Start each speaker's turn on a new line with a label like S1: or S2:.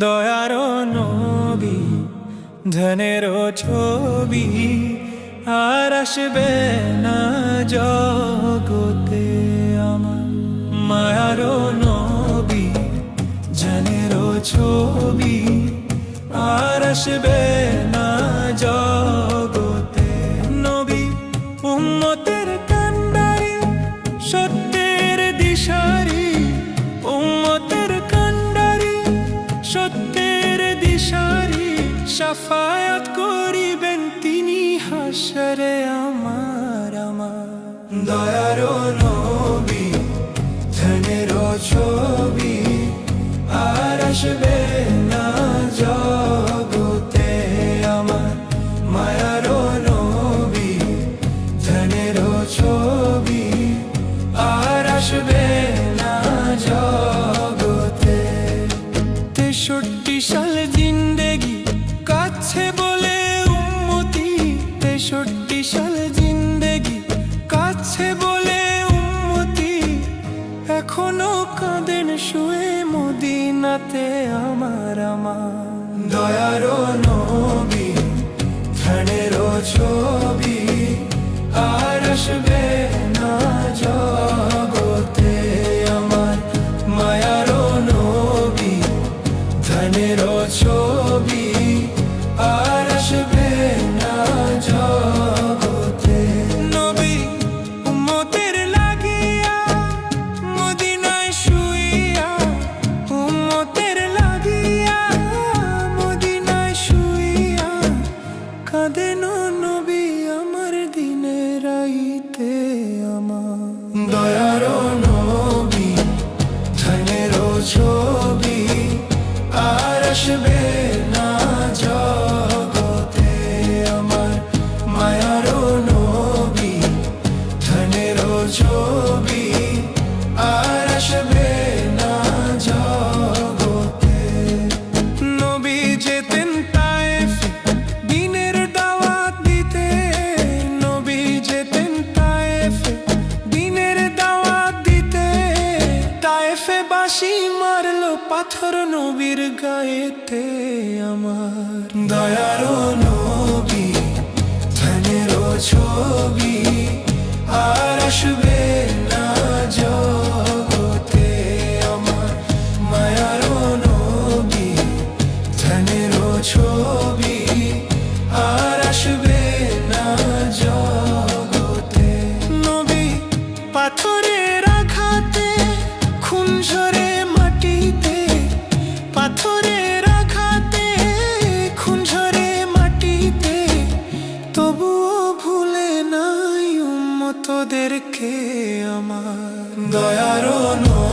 S1: দয়ারো নবী ধনেরো ছবি আর আসবে না জগতে আমার। মায়ারো নবী ধনেরো ছবি আর আসবে না জগতে। নবী উম্মতের কান্ডারি সত্যের দিশারি, উম্মতের কান্ডারি সত্যের দিশারি, শাফায়াত করিবেন তিনি হাশরে আমার আমার। দয়ারো নবী ধনেরো ছবি আর আসবে না জগতে আমার। মায়ারো নবী ধনেরো ছবি আর আসবে না জগতে। 63 সাল জিন্দেগি কাছে বলে উম্মতি, 63 সাল জিন্দেগি কাছে বলে উম্মতি, এখনো কাঁদেন শুয়ে মদিনাতে আমার আমার। দয়ারো নবী ধনেরো ছবি আর আসবে না জগতে আমার। মায়ারো নবী ধনেরো ছবি আর আসবে না জগতে। নবী উম্মতের লাগিয়া মদিনায় শুইয়া, উম্মতের লাগিয়া মদিনায় শুইয়া, কাঁদেন নবী আমার দিনে রাইতে আমার। দয়ারো নবী ধনেরো ছবি আর আসবে না জগতে আমার। মায়ারো নবী ধনেরো ছবি আর আসবে না জগতে। নবী যেতেন তায়েফে দ্বীনের দাওয়াত দিতে, নবী যেতেন তায়েফে দ্বীনের দাওয়াত দিতে, তায়েফে বাঁশি মারলো পাথর নবীর গায়েতে আমার। দয়ারো নবী ধনেরো ছবি আর আসবে না জগতে আমার। মায়ারো নবী ধনেরো ছবি আর আসবে না জগতে। নবী পাথরের আঘাতে খুন ঝরে মাটিতে, পাথরের আঘাতে খুন ঝরে মাটিতে, তবুও ভুলে নাই উম্মতদেরকে আমার। দয়ারো নবী